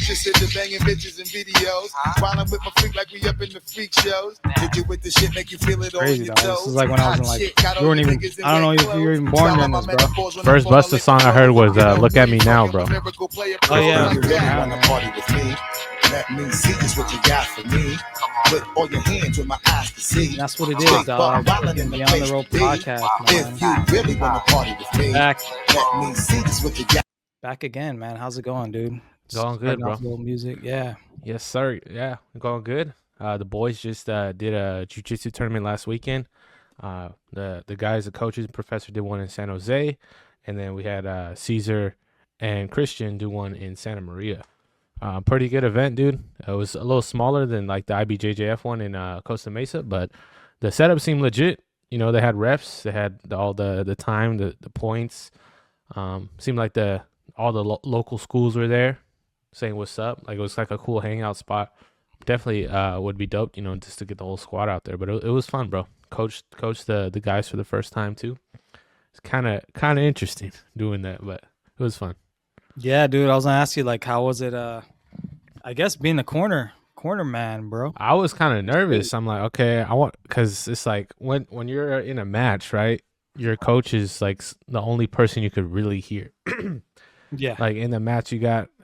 just into banging bitches and videos. Wildin' with my freak like we up in the freak shows. Did you with the shit make you feel it all in Crazy, your dog. toes? This is like when I was in like, you weren't even, I don't know if you were even born during this, bro. First Busta song I heard was Look at Me Now, bro. Oh yeah, you were around, man. Party with me. Let me see just what you got for me. Put all your hands with my eyes to see. And that's what it is, dog. Beyond the Rope podcast, If you man. really wanna party with me, Back let me see just what you got. again, man. How's it going, dude? Going good, Starting bro. off a little music, yeah. Yes, sir. Yeah, going good. The boys just did a jiu-jitsu tournament last weekend. The guys, the coaches, and professor did one in San Jose, and then we had Caesar and Christian do one in Santa Maria. Pretty good event, dude. It was a little smaller than like the IBJJF one in Costa Mesa, but the setup seemed legit. You know, they had refs, they had all the time, the points. Seemed like all the local schools were there saying what's up. Like it was like a cool hangout spot. Definitely would be dope, you know, just to get the whole squad out there. But it was fun, bro. Coached the guys for the first time too. It's kind of interesting doing that, but it was fun. Yeah, dude. I was gonna ask you, like, how was it? I guess being the corner man, bro. I was kind of nervous. I'm like, okay, because it's like when you're in a match, right? Your coach is like the only person you could really hear. Yeah. Like in the match,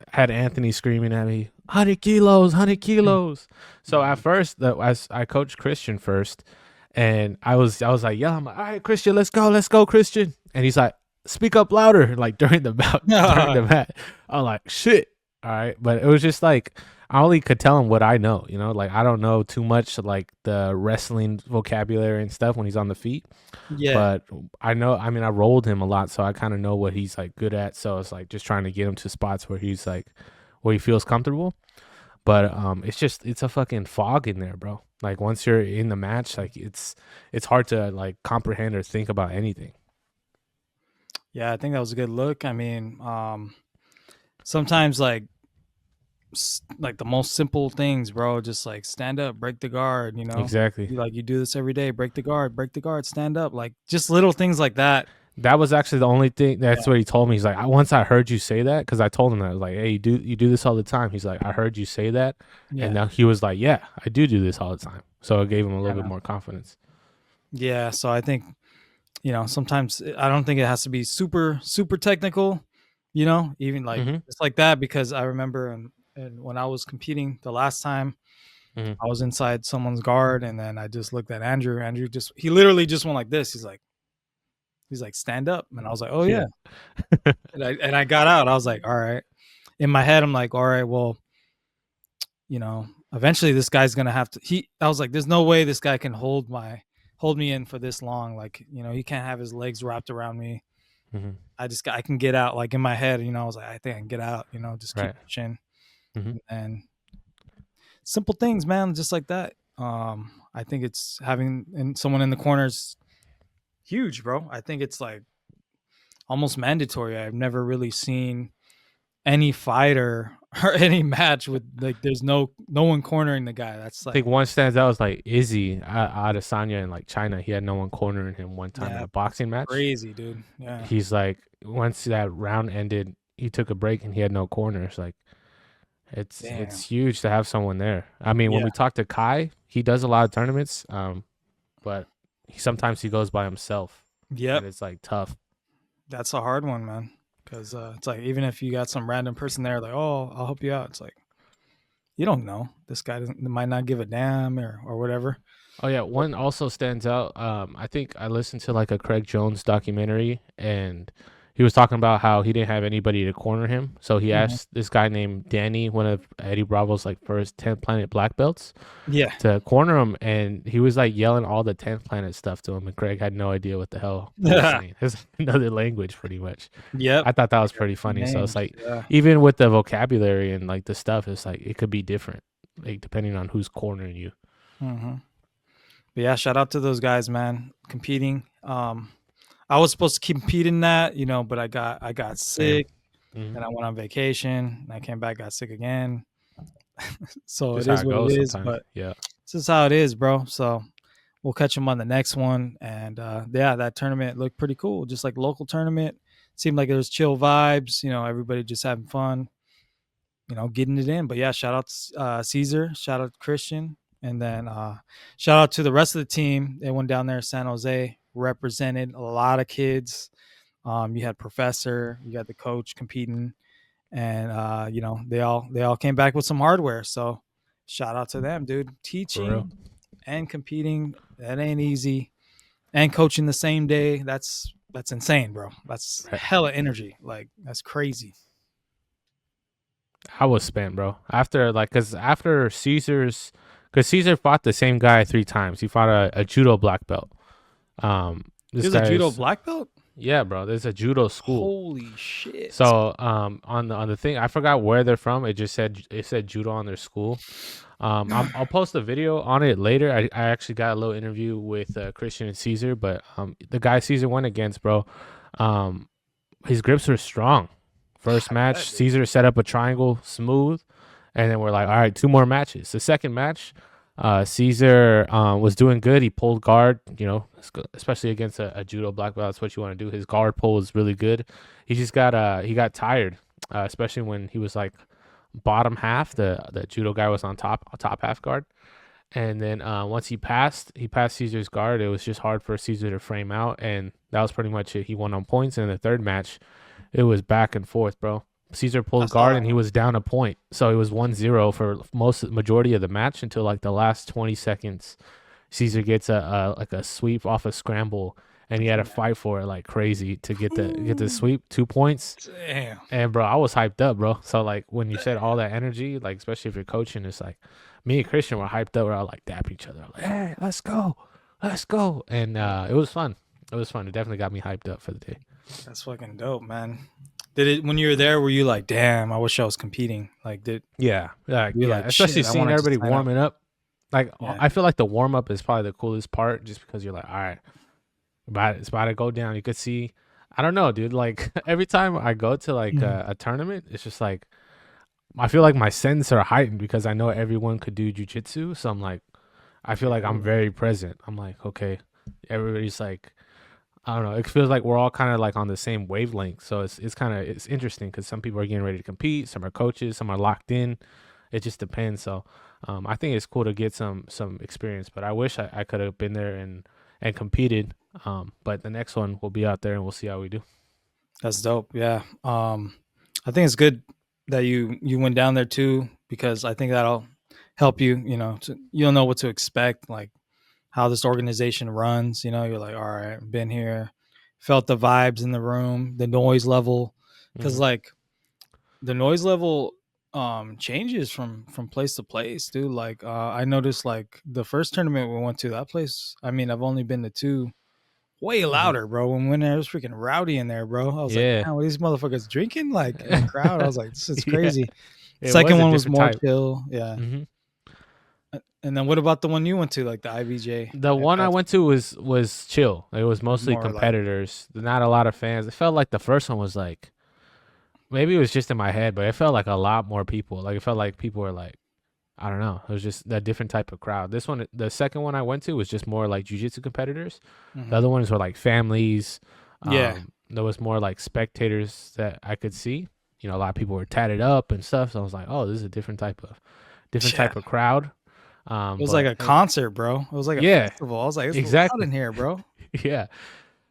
had Anthony screaming at me, 100 kilos, 100 kilos. So at first, as I coached Christian first, and I was like, yeah, I'm like, all right, Christian, let's go, Christian. And he's like, speak up louder, like during the match. I'm like, shit. All right. But it was just like, I only could tell him what I know, you know, like I don't know too much like the wrestling vocabulary and stuff when he's on the feet. Yeah. But I rolled him a lot, so I kind of know what he's like good at. So it's like just trying to get him to spots where he's like, where he feels comfortable. But it's a fucking fog in there, bro. Like once you're in the match, like it's hard to like comprehend or think about anything. Yeah, I think that was a good look. I mean, sometimes like the most simple things, bro, just like stand up, break the guard, you know? Exactly. You do this every day, break the guard, stand up. Like just little things like that. That was actually the only thing. That's what he told me. He's like, once I heard you say that, because I told him that, I was like, hey, you do this all the time. He's like, I heard you say that. Yeah. And now he was like, yeah, I do this all the time. So it gave him a little bit more confidence. Yeah. So I think, you know, sometimes I don't think it has to be super, super technical, you know, even like it's like that, because I remember and when I was competing the last time, I was inside someone's guard, and then I just looked at Andrew. Andrew he literally just went like this. He's like, stand up. And I was like, oh yeah. and I got out. I was like, all right. In my head, I'm like, all right, well, you know, eventually this guy's going to have to, I was like, there's no way this guy can hold me in for this long. Like, you know, he can't have his legs wrapped around me. I can get out. Like in my head, you know, I was like, I think I can get out, you know, just keep pushing. And simple things, man, just like that. I think it's having someone in the corners huge, bro. I think it's like almost mandatory. I've never really seen any fighter or any match with like there's no one cornering the guy. That's like, I think one stands out was like Izzy Adesanya in like China. He had no one cornering him one time in a boxing match. Crazy, dude. Yeah. He's like, once that round ended, he took a break and he had no corners. Like it's huge to have someone there. I mean, when we talk to Kai, he does a lot of tournaments, but sometimes he goes by himself. Yeah, and it's like tough. That's a hard one, man. Because it's like, even if you got some random person there, like, oh, I'll help you out. It's like, you don't know. This guy might not give a damn or whatever. Oh yeah, one also stands out. I think I listened to like a Craig Jones documentary, and he was talking about how he didn't have anybody to corner him. So he asked this guy named Danny, one of Eddie Bravo's like first 10th Planet black belts, to corner him. And he was like yelling all the 10th Planet stuff to him. And Craig had no idea what the hell he was saying. It's another language pretty much. Yeah. I thought that was pretty funny. So it's like, even with the vocabulary and like the stuff, it's like, it could be different, like depending on who's cornering you. But yeah, shout out to those guys, man, competing. I was supposed to compete in that, you know, but I got sick, and I went on vacation, and I came back, got sick again. So it is what it is, but this is how it is, bro. So we'll catch them on the next one. And that tournament looked pretty cool, just like local tournament. Seemed like there was chill vibes, you know, everybody just having fun. getting it in. But yeah, shout out to Caesar, shout out to Christian, and then shout out to the rest of the team. They went down there to San Jose, represented a lot of kids. You had Professor, you got the coach competing, and they all came back with some hardware. So shout out to them, dude. Teaching and competing, that ain't easy. And coaching the same day, that's insane, bro. That's hella energy. Like, that's crazy. I was spent, bro. After Caesar fought the same guy 3 times. He fought a judo black belt. There's a judo black belt? Yeah, bro. There's a judo school. Holy shit. So on the thing, I forgot where they're from. It said judo on their school. I'll post a video on it later. I actually got a little interview with Christian and Caesar, but the guy Caesar went against, bro, his grips were strong. First match, Caesar set up a triangle smooth, and then we're like, all right, 2 more matches. The second match, Caesar was doing good. He pulled guard, especially against a judo black belt. That's what you want to do. His guard pull is really good. He just got tired, especially when he was like bottom half. The judo guy was on top half guard, and then once he passed Caesar's guard. It was just hard for Caesar to frame out, and that was pretty much it. He won on points. And in the third match, it was back and forth, bro. Caesar pulled guard and he was down a point. So it was 1-0 for majority of the match until like the last 20 seconds. Caesar gets a sweep off a scramble, and he had to fight for it like crazy to get the sweep, 2 points. Damn. And bro, I was hyped up, bro. So like when you said all that energy, like especially if you're coaching, it's like me and Christian were hyped up. We're all like dap each other, like, hey, let's go. And it was fun. It definitely got me hyped up for the day. That's fucking dope, man. When you were there, were you like, damn, I wish I was competing? Like, yeah, like, especially seeing everybody warming up. Like, yeah. I feel like the warm up is probably the coolest part, just because you're like, all right, it's about to go down. You could see, I don't know, dude. Like every time I go to like a tournament, it's just like I feel like my senses are heightened because I know everyone could do jiu-jitsu. So I'm like, I feel like I'm very present. I'm like, okay, everybody's like, I don't know. It feels like we're all kind of like on the same wavelength. So it's interesting because some people are getting ready to compete. Some are coaches. Some are locked in. It just depends. So I think it's cool to get some experience. But I wish I could have been there and competed. But the next one we'll be out there and we'll see how we do. That's dope. Yeah. I think it's good that you went down there too, because I think that'll help you. You'll know what to expect. Like, how this organization runs, you're like, all right, I've been here, felt the vibes in the room, the noise level, because like the noise level changes from place to place, dude. Like I noticed like the first tournament we went to, that place, I mean, I've only been to 2, way louder, bro. When we went there, it was freaking rowdy in there, bro. I was like, man, were these motherfuckers drinking like in the crowd? I was like, this is crazy. Second one was more chill. Yeah. And then what about the one you went to, like the IBJ? The one I went to was chill. It was mostly competitors, not a lot of fans. It felt like the first one was like, maybe it was just in my head, but it felt like a lot more people. Like it felt like people were like, I don't know. It was just a different type of crowd. This one, the second one I went to was just more like jiu-jitsu competitors. The other ones were like families. There was more like spectators that I could see. A lot of people were tatted up and stuff. So I was like, oh, this is a different type of crowd. It was like a concert, bro. It was like a festival. I was like, it's exactly loud in here, bro. Yeah,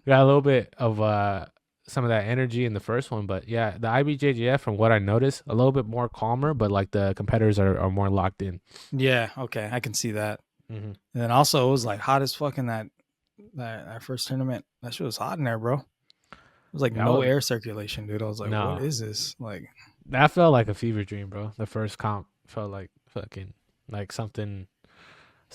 got a little bit of some of that energy in the first one, but yeah, the IBJJF, from what I noticed, a little bit more calmer, but like the competitors are more locked in. Yeah, okay, I can see that. And then also it was like hot as fuck in that first tournament. That shit was hot in there, bro. It was like no air circulation, dude. I was like, what is this? Like, that felt like a fever dream, bro. The first comp felt like fucking like something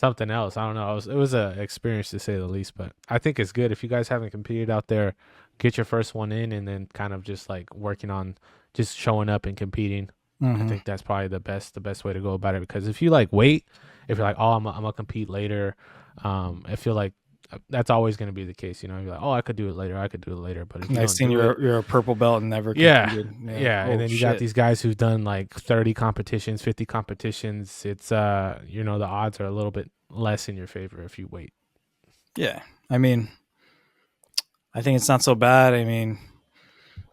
else. I don't know. It was a experience to say the least, but I think it's good if you guys haven't competed out there, get your first one in and then kind of just like working on just showing up and competing. I think that's probably the best way to go about it, because if you like wait, if you're like, oh, I'm gonna compete later, I feel like that's always going to be the case. You're like, oh, I could do it later. But if you next thing you're a purple belt and never competed. Yeah. And then you got these guys who've done like 30 competitions, 50 competitions. It's the odds are a little bit less in your favor if you wait. Yeah. I mean, I think it's not so bad. I mean,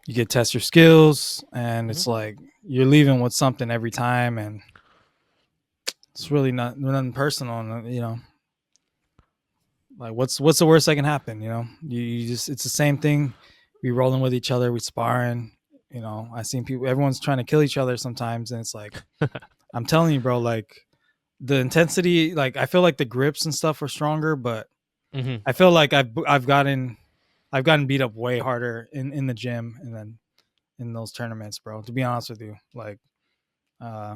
you get test your skills, and it's Mhm. like you're leaving with something every time, and it's really nothing personal, and, you know, like what's the worst that can happen? You know, you just, it's the same thing. We rolling with each other, we sparring. You know, I seen people, everyone's trying to kill each other sometimes, and it's like, I'm telling you, bro, like the intensity, like I feel like the grips and stuff are stronger, but Mhm. I feel like I've gotten beat up way harder in the gym and then in those tournaments, bro. To be honest with you, like, uh,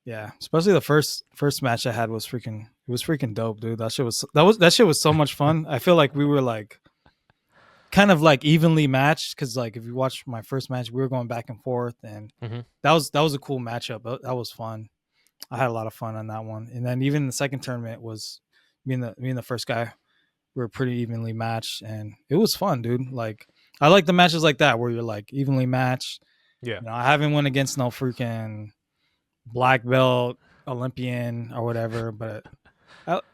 yeah, especially the first match I had was freaking dope, dude. That shit was so much fun. I feel like we were like kind of like evenly matched, because like if you watch my first match, we were going back and forth, and Mhm. that was a cool matchup. That was fun. I had a lot of fun on that one, and then even the second tournament was me and the first guy. We were pretty evenly matched, and it was fun, dude. Like I like the matches like that where you're like evenly matched. Yeah. You know, I haven't went against no freaking black belt Olympian or whatever, but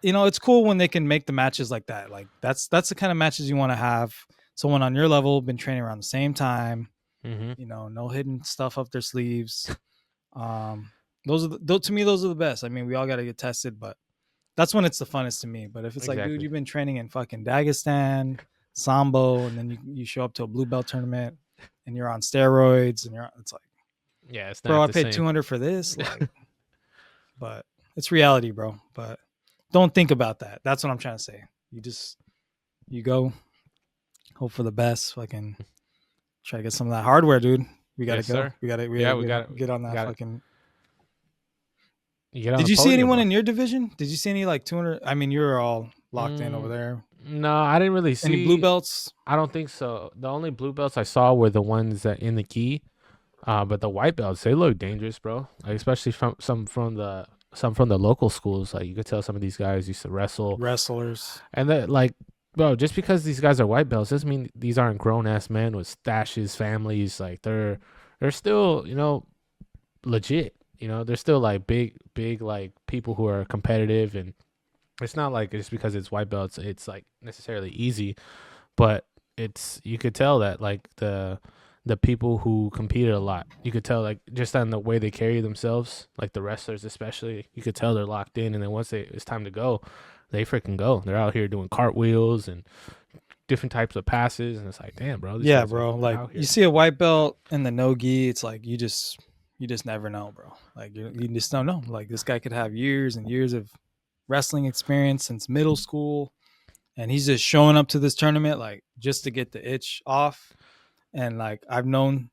you know, it's cool when they can make the matches like that. Like that's the kind of matches you want to have. Someone on your level, been training around the same time. Mhm. You know, no hidden stuff up their sleeves. Those are to me, those are the best. I mean, we all got to get tested, but that's when it's the funnest to me. But if it's like, dude, Exactly. you've been training in fucking Dagestan, Sambo, and then you show up to a blue belt tournament and you're on steroids, and it's like, Yeah, it's bro, not I the paid same. 200 for this, like, but it's reality, bro. But don't think about that. That's what I'm trying to say. You go, hope for the best. Fucking try to get some of that hardware, dude. We gotta Yes, go. sir. We gotta Yeah, we got get on that got it. fucking. You get on Did the you see podium, anyone bro. in your division? Did you see any like 200? I mean, you're all locked in over Mm, there. no, I didn't really Any blue see. belts? I don't think so. The only blue belts I saw were the ones that in the key. But the white belts, they look dangerous, bro. Like, especially from some from the local schools. Like you could tell some of these guys used to wrestle, Wrestlers. and that like, bro, just because these guys are white belts doesn't mean these aren't grown ass men with stashes, families. Like they're still, you know, legit. You know, they're still like big like people who are competitive, and it's not like just because it's white belts, it's like necessarily easy, but it's, you could tell that like the people who competed a lot, you could tell like just on the way they carry themselves, like the wrestlers especially, you could tell they're locked in, and then once it's time to go, they freaking go. They're out here doing cartwheels and different types of passes, and it's like, damn, bro, these Yeah, guys are bro. they're Like out you here. see a white belt in the no gi, it's like you just never know, bro. Like you just don't know. Like this guy could have years and years of wrestling experience since middle school, and he's just showing up to this tournament like just to get the itch off. And like I've known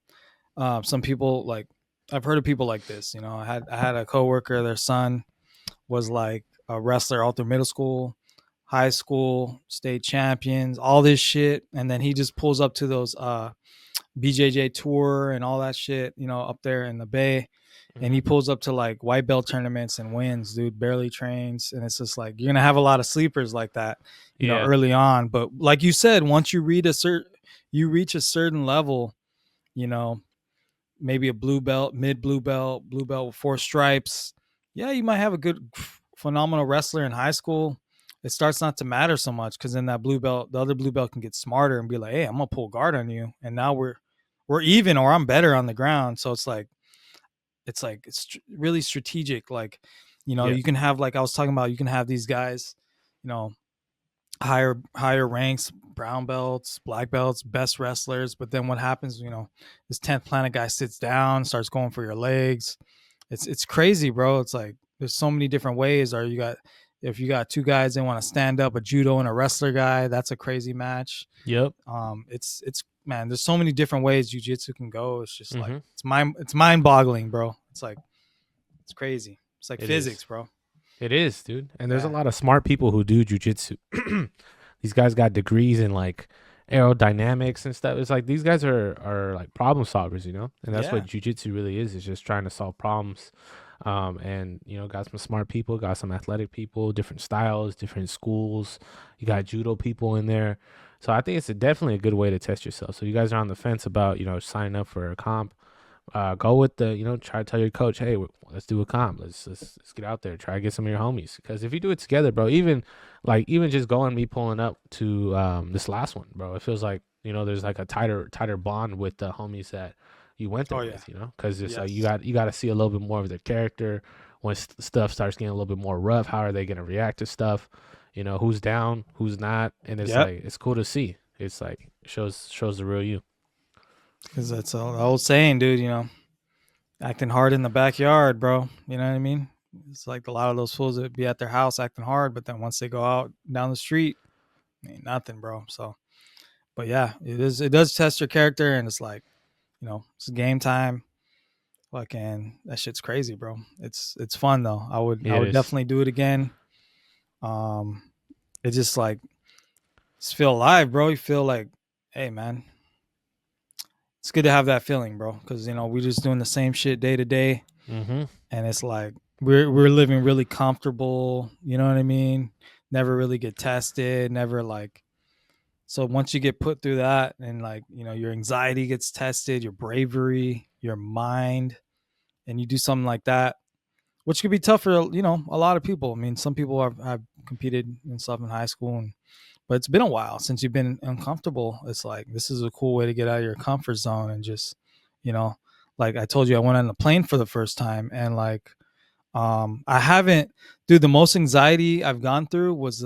some people, like I've heard of people like this. You know, I had a coworker, their son was like a wrestler all through middle school, high school, state champions, all this shit, and then he just pulls up to those BJJ tour and all that shit, you know, up there in the Bay. And Mm-hmm. he pulls up to like white belt tournaments and wins, dude, barely trains. And it's just like, you're going to have a lot of sleepers like that, you know, Yeah. early on. But like you said, once you reach a certain level, you know, maybe a blue belt, mid blue belt with 4 stripes. Yeah, you might have a good, phenomenal wrestler in high school. It starts not to matter so much, because then that blue belt, the other blue belt can get smarter and be like, "Hey, I'm gonna pull guard on you," and now we're even, or I'm better on the ground. So it's really strategic. Like, you know, Yeah. you can have, like I was talking about, you can have these guys, you know, higher ranks, brown belts, black belts, best wrestlers. But then what happens, you know, this 10th planet guy sits down, starts going for your legs. It's crazy, bro. It's like there's so many different ways. Or if you got two guys that want to stand up, a judo and a wrestler guy, that's a crazy match. Yep. It's man, there's so many different ways jiu-jitsu can go. It's just like Mm-hmm. it's mind boggling, bro. It's like it's crazy. It's like It physics, is. bro. It is, dude. And there's a Yeah. lot of smart people who do jujitsu. These guys got degrees in like aerodynamics and stuff. It's like these guys are like problem solvers, you know? And that's Yeah. what jujitsu really is just trying to solve problems. And you know, got some smart people, got some athletic people, different styles, different schools. You got judo people in there. So I think it's definitely a good way to test yourself. So you guys are on the fence about, you know, signing up for a comp. go with the, try to tell your coach, hey, let's do a comp. Let's get out there, try to get some of your homies. Because if you do it together, bro, even just going, me pulling up to this last one, bro, it feels like, there's like a tighter bond with the homies that you went there with, because it's like you got to see a little bit more of their character. When stuff starts getting a little bit more rough, how are they going to react to stuff? Who's down, who's not, and it's like it's cool to see. It's like shows the real you. Because that's the old saying, dude. Acting hard in the backyard, bro. You know what I mean? It's like a lot of those fools that be at their house acting hard, but then once they go out down the street, ain't nothing, bro. So, but yeah, it does test your character, and it's like, it's game time. Fucking that shit's crazy, bro. It's fun though. I would definitely do it again. It just like feel alive, bro. You feel like, hey, man, it's good to have that feeling, bro. Because we're just doing the same shit day to day, and it's like we're living really comfortable. You know what I mean? Never really get tested. Never like. So once you get put through that, and like your anxiety gets tested, your bravery, your mind, and you do something like that, which could be tough for a lot of people. I mean, some people have competed and stuff in high school, but it's been a while since you've been uncomfortable. It's like this is a cool way to get out of your comfort zone and just, like I told you, I went on the plane for the first time, and like, I haven't, dude. The most anxiety I've gone through was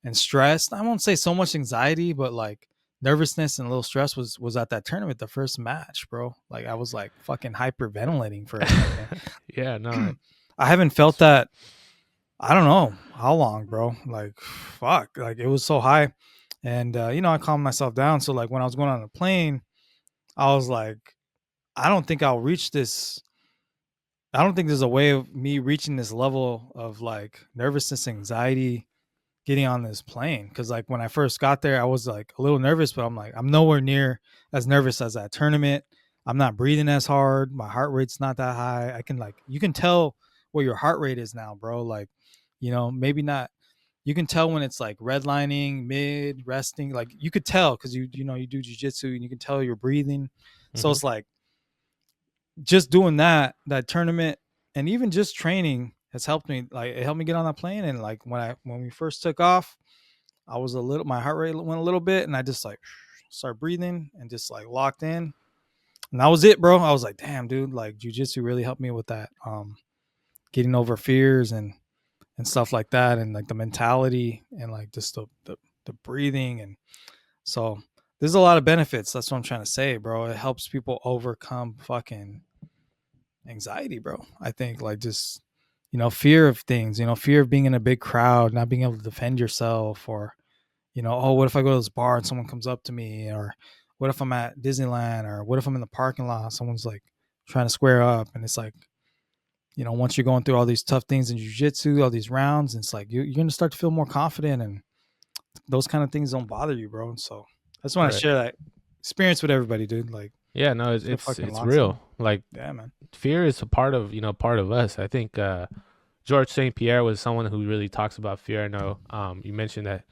and stressed. I won't say so much anxiety, but like nervousness and a little stress was at that tournament, the first match, bro. Like I was like fucking hyperventilating for a second. Yeah, no. I haven't felt that. I don't know how long, bro. Like, fuck. Like it was so high. And I calmed myself down. So like when I was going on the plane, I was like, I don't think I'll reach this. I don't think there's a way of me reaching this level of like nervousness, anxiety, getting on this plane. Cause like when I first got there, I was like a little nervous, but I'm like, I'm nowhere near as nervous as that tournament. I'm not breathing as hard. My heart rate's not that high. I can like, you can tell what your heart rate is now, bro. Like, maybe not. You can tell when it's like redlining, mid, resting. Like you could tell because you do jiu-jitsu and you can tell you're breathing. So it's like just doing that tournament and even just training has helped me. Like it helped me get on that plane. And like when we first took off, my heart rate went a little bit and I just like started breathing and just like locked in. And that was it, bro. I was like, damn, dude, like jiu-jitsu really helped me with that. Getting over fears and stuff like that, and like the mentality and like just the breathing. And so there's a lot of benefits. That's what I'm trying to say, bro. It helps people overcome fucking anxiety, bro. I think like just fear of things, fear of being in a big crowd, not being able to defend yourself, or oh, what if I go to this bar and someone comes up to me, or what if I'm at Disneyland, or what if I'm in the parking lot, someone's like trying to square up, and it's like once you're going through all these tough things in jiu-jitsu, all these rounds, it's like you're going to start to feel more confident, and those kind of things don't bother you, bro. And so I just want to share that experience with everybody, dude. Like, yeah, no, it's real. Like, yeah, man. Fear is a part of us. I think George St. Pierre was someone who really talks about fear. I know you mentioned that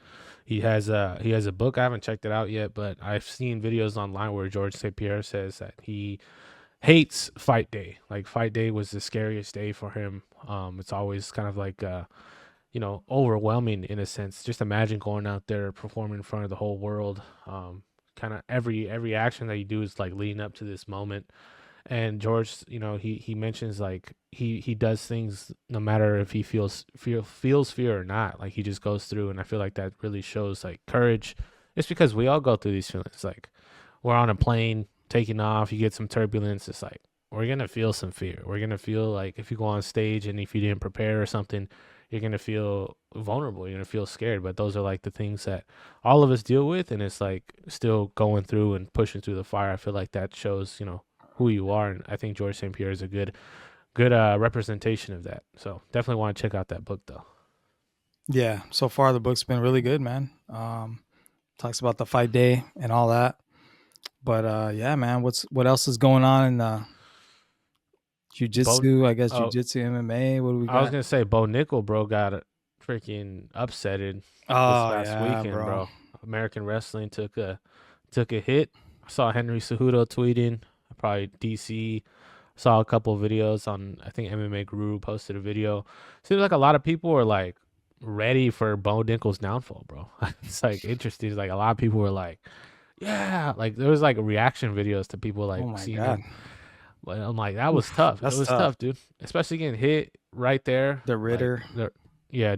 he has a book. I haven't checked it out yet, but I've seen videos online where George St. Pierre says that he hates fight day. Like fight day was the scariest day for him. It's always kind of like overwhelming in a sense. Just imagine going out there performing in front of the whole world. Kind of every action that you do is like leading up to this moment. And George, he mentions like he does things no matter if he feels fear or not. Like he just goes through, and I feel like that really shows like courage. It's because we all go through these feelings. Like we're on a plane taking off, you get some turbulence. It's like we're gonna feel some fear. We're gonna feel like if you go on stage and if you didn't prepare or something, you're gonna feel vulnerable. You're gonna feel scared. But those are like the things that all of us deal with, and it's like still going through and pushing through the fire. I feel like that shows who you are, and I think George St. Pierre is a good representation of that. So definitely want to check out that book though. Yeah, so far the book's been really good, man. Talks about the fight day and all that. But yeah, man, what else is going on in jiu-jitsu? I guess jiu-jitsu, MMA. What do we got? I was gonna say Bo Nickel, bro, got freaking upsetted this last weekend, bro. American wrestling took a hit. I saw Henry Cejudo tweeting. I probably DC. Saw a couple of videos on, I think MMA Guru posted a video. Seems like a lot of people were like ready for Bo Nickel's downfall, bro. It's like interesting. It's like a lot of people were like, yeah, like there was like reaction videos to people like Oh my seeing God. him. But I'm like, that was Oof, tough. It that's was tough. tough, dude. Especially getting hit right there. The Ritter. The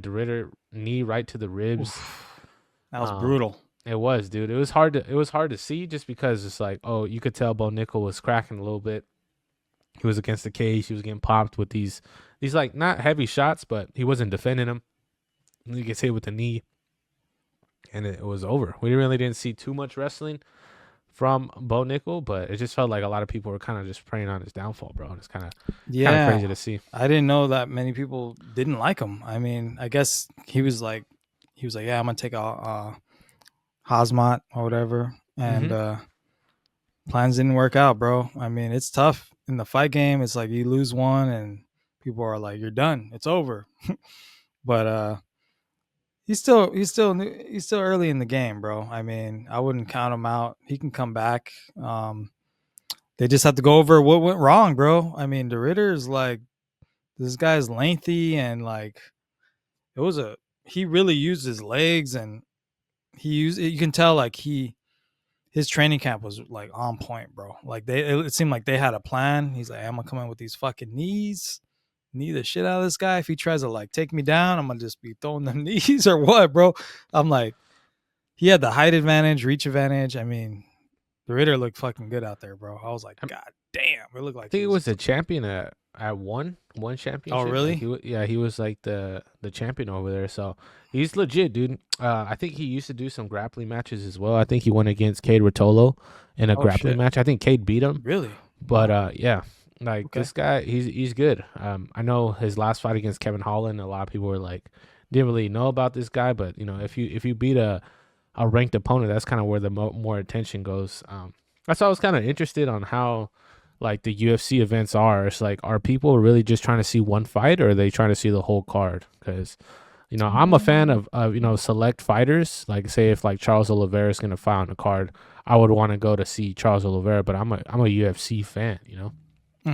Ritter knee right to the ribs. Oof. That was brutal. It was, dude. It was hard to see just because it's like, oh, you could tell Bo Nickel was cracking a little bit. He was against the cage. He was getting popped with these like not heavy shots, but he wasn't defending them. He gets hit with the knee, and it was over. We really didn't see too much wrestling from Bo Nickel, but it just felt like a lot of people were kind of just preying on his downfall, bro. And it's kind of crazy to see. I didn't know that many people didn't like him. I mean, I guess he was like, yeah, I'm gonna take a Hazmat or whatever, and plans didn't work out, bro. I mean, it's tough in the fight game. It's like you lose one, and people are like, "You're done. It's over." But he's still early in the game, bro. I mean, I wouldn't count him out. He can come back. They just have to go over what went wrong, bro. I mean, the Ritter is like, this guy's lengthy, and like he really used his legs, and you can tell like his training camp was like on point, bro. Like it seemed like they had a plan. He's like, I'm gonna come in with these fucking knees, knee the shit out of this guy. If he tries to like take me down, I'm gonna just be throwing them knees or what, bro. I'm like, he had the height advantage, reach advantage. I mean, the Ritter looked fucking good out there, bro. I was like, God damn, it looked like I think he was a champion at one championship. Oh, really? Like he was like the champion over there. So he's legit, dude. I think he used to do some grappling matches as well. I think he went against Cade Rotolo in a grappling match. I think Cade beat him. Really? But yeah, like this guy, he's good. I know his last fight against Kevin Holland, a lot of people were like, didn't really know about this guy, but you know, if you beat a ranked opponent, that's kind of where the more attention goes. That's why I was kind of interested on how like the UFC events are. It's like, are people really just trying to see one fight, or are they trying to see the whole card? Because you know, I'm a fan of you know, select fighters. Like say if like Charles Oliveira is gonna fight on a card, I would want to go to see Charles Oliveira, but I'm a UFC fan, you know.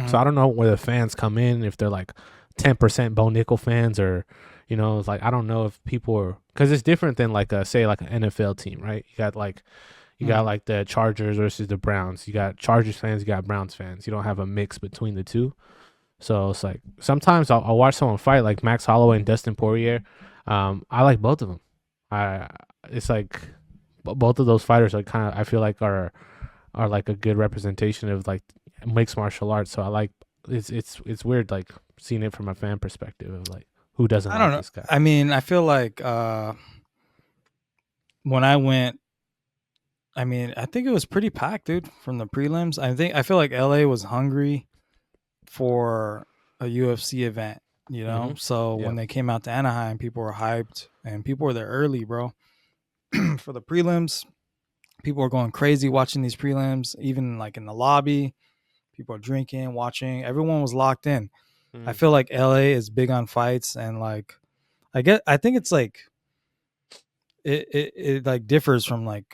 So I don't know where the fans come in, if they're like 10% Bo Nickel fans, or you know, it's like, I don't know if people are, because it's different than like say like an NFL team, right? You got like the Chargers versus the Browns. You got Chargers fans, you got Browns fans. You don't have a mix between the two. So it's like sometimes I'll watch someone fight like Max Holloway and Dustin Poirier. I like both of them. It's like both of those fighters are kind of, I feel like are like a good representation of like mixed martial arts. So I like, it's weird like seeing it from a fan perspective of like, who doesn't I don't know. this guy? I mean, I feel like when I went, I mean, I think it was pretty packed, dude, from the prelims. I feel like LA was hungry for a UFC event, you know? So when they came out to Anaheim, people were hyped, and people were there early, bro. For the prelims, people were going crazy watching these prelims, even like in the lobby. People are drinking, watching. Everyone was locked in. I feel like LA is big on fights, and like I think it's like it like differs from like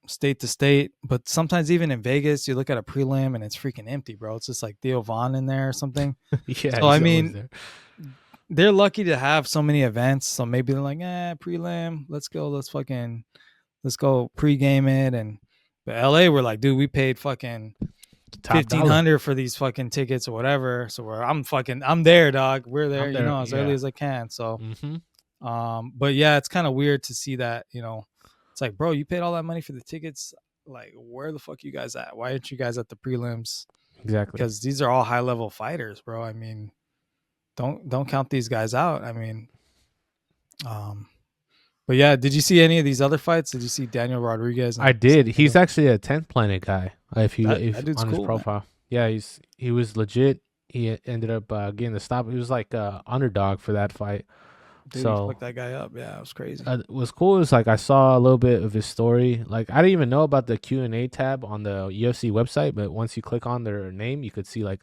state to state, but sometimes even in Vegas, you look at a prelim and it's freaking empty, bro. It's just like Theo Vaughn in there or something. Yeah. So I mean, they're lucky to have so many events. So maybe they're like, prelim, let's go pregame it. And but LA, we're like, dude, we paid fucking $1,500 for these fucking tickets or whatever. So I'm there, dog. We're there, you know, as early as I can. So, but yeah, it's kind of weird to see that, you know. It's like, bro, you paid all that money for the tickets. Like, where the fuck you guys at? Why aren't you guys at the prelims? Exactly. Because these are all high level fighters, bro. I mean, don't count these guys out. I mean, but yeah, did you see any of these other fights? Did you see Daniel Rodriguez? I did. He's actually a 10th Planet guy. If that dude's on cool, his profile, man. yeah, he was legit. He ended up getting the stop. He was like underdog for that fight. Dude, so fucked that guy up. Yeah, it was crazy. What's cool is like I saw a little bit of his story. Like I didn't even know about the Q&A tab on the UFC website, but once you click on their name, you could see like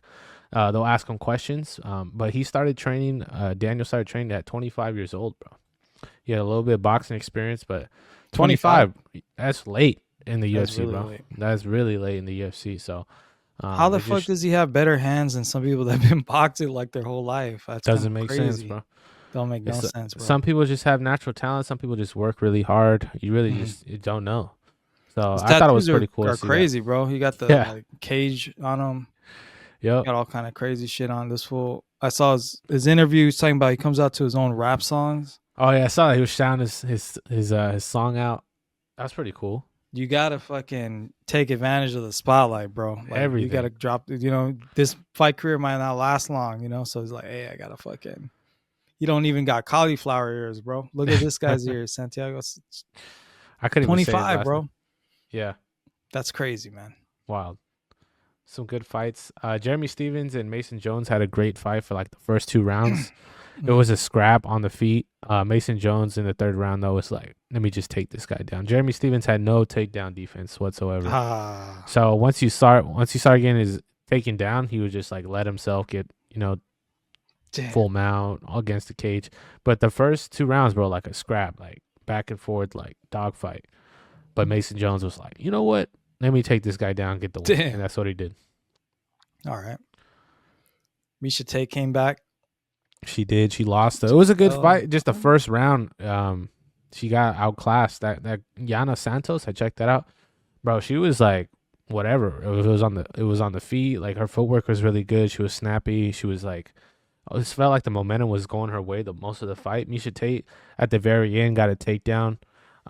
they'll ask him questions. But he started training. Daniel started training at 25 years old, bro. He had a little bit of boxing experience, but 25, that's late in the UFC, really bro. Late. That's really late in the UFC. So How the fuck does he have better hands than some people that have been boxing like their whole life? That doesn't make sense, bro. Don't make no sense, bro. Some people just have natural talent. Some people just work really hard. You really you don't know. So His I thought it was pretty cool. Are crazy, bro. He got the like, cage on him. Yep. Got all kind of crazy shit on this fool. I saw his interview. He's talking about he comes out to his own rap songs. Oh yeah, I saw that he was shouting his song out. That's pretty cool. You gotta fucking take advantage of the spotlight, bro. Like, everything. You gotta drop. This fight career might not last long. So he's like, hey, I gotta fucking. You don't even got cauliflower ears, bro. Look at this guy's ears, Santiago. I couldn't 25, bro. Name. Yeah, that's crazy, man. Wild. Some good fights. Jeremy Stevens and Mason Jones had a great fight for like the first 2 rounds. It was a scrap on the feet. Mason Jones in the 3rd round though was like, let me just take this guy down. Jeremy Stevens had no takedown defense whatsoever. So once you start getting his taken down, he would just like let himself get full mount against the cage. But the first 2 rounds, bro, like a scrap, like back and forth, like dogfight. But Mason Jones was like, you know what? Let me take this guy down, get the win. And that's what he did. All right. Miesha Tate came back. She did. She lost. It was a good fight. Just the first round, she got outclassed. That Yana Santos, I checked that out. Bro, she was like whatever. It was on the feet. Like her footwork was really good. She was snappy. She was like, it felt like the momentum was going her way the most of the fight. Miesha Tate at the very end got a takedown.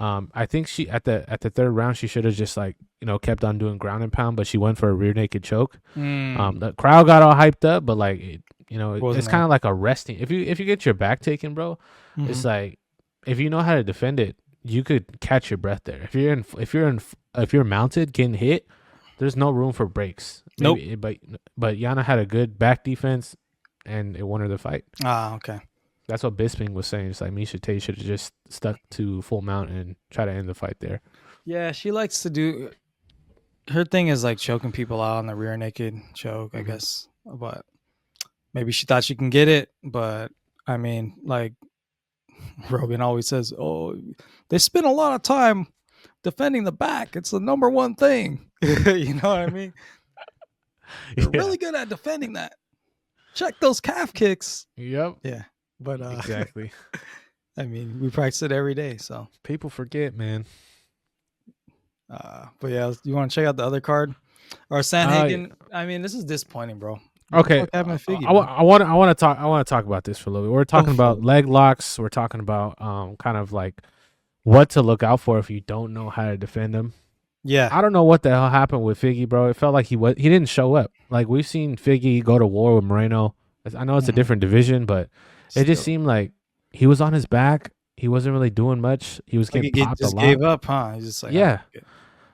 I think she at the 3rd round she should have just like kept on doing ground and pound, but she went for a rear naked choke. The crowd got all hyped up, but like it's kind of like a resting. If you get your back taken, bro, it's like if you know how to defend it, you could catch your breath there. If you're mounted, getting hit, there's no room for breaks. Nope. But Yana had a good back defense, and it won her the fight. Okay. That's what Bisping was saying. It's like Miesha Tate should have just stuck to full mount and try to end the fight there. Yeah, she likes to do. Her thing is like choking people out on the rear naked choke, I guess. But maybe she thought she can get it. But I mean, like Rogan always says, "Oh, they spend a lot of time defending the back. It's the number one thing." You know what I mean? They're really good at defending that. Check those calf kicks. Yep. Yeah. But exactly. I mean, we practice it every day, so people forget, man. But yeah, you want to check out the other card, or Sanhagen? I mean, this is disappointing, bro. Okay, I want to talk about this for a little bit. We're talking about leg locks. We're talking about kind of like what to look out for if you don't know how to defend them. Yeah, I don't know what the hell happened with Figgy, bro. It felt like he didn't show up. Like we've seen Figgy go to war with Moreno. I know it's a different division, but it just seemed like he was on his back. He wasn't really doing much. He was getting popped a lot. Gave up, huh? He's just like, yeah.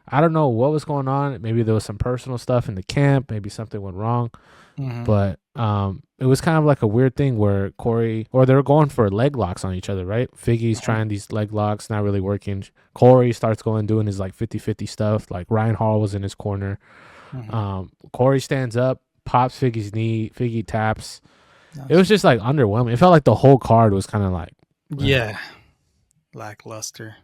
I don't know what was going on. Maybe there was some personal stuff in the camp. Maybe something went wrong. But it was kind of like a weird thing where Corey, or they were going for leg locks on each other, right? Figgy's trying these leg locks, not really working. Corey starts doing his like 50-50 stuff. Like Ryan Hall was in his corner. Corey stands up, pops Figgy's knee. Figgy taps. It was just like underwhelming. It felt like the whole card was kind of like lackluster.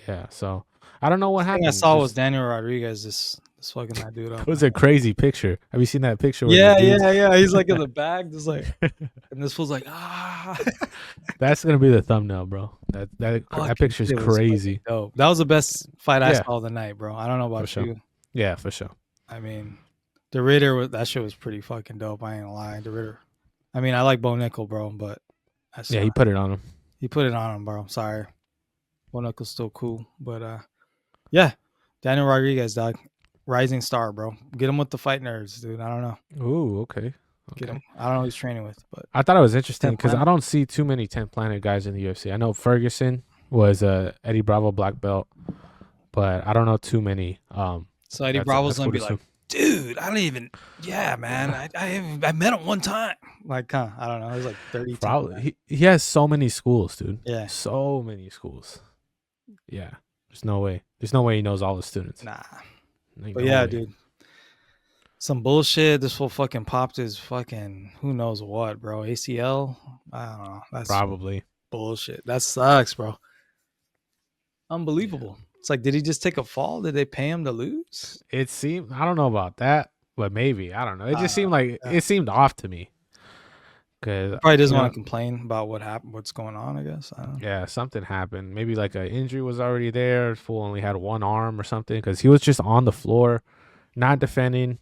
Yeah, so I don't know what happened. I saw was Daniel Rodriguez. This fucking that dude up. It was a crazy picture. Have you seen that picture? Yeah. He's like in the bag, just like, and this fool's like, That's gonna be the thumbnail, bro. That picture's crazy. Dope. That was the best fight I saw of the night, bro. I don't know about you. Yeah, for sure. I mean, the Ritter, that shit was pretty fucking dope. I ain't gonna lie, the Ritter. I mean, I like Bo Nickel, bro, but he put it on him. He put it on him, bro. Sorry, Bo Nickel's still cool, but yeah, Daniel Rodriguez, dog, rising star, bro. Get him with the fight nerds, dude. I don't know. Ooh, okay. Get him. I don't know who he's training with, but I thought it was interesting because I don't see too many 10th Planet guys in the UFC. I know Ferguson was Eddie Bravo black belt, but I don't know too many. So Eddie Bravo's gonna be like, dude, I don't even. Yeah, man, I met him one time. Like, I don't know. It was like 30. Probably he has so many schools, dude. Yeah, so many schools. Yeah, there's no way. There's no way he knows all the students. Nah. But yeah, dude. Some bullshit. This fool fucking popped his fucking who knows what, bro. ACL. I don't know. That's probably bullshit. That sucks, bro. Unbelievable. Yeah. It's like, did he just take a fall? Did they pay him to lose? It seemed. I don't know about that, but maybe I don't know. It just seemed like it seemed off to me. Cause probably doesn't want to complain about what happened, what's going on. I guess. I don't know. Yeah, something happened. Maybe like an injury was already there. Fool only had one arm or something because he was just on the floor, not defending.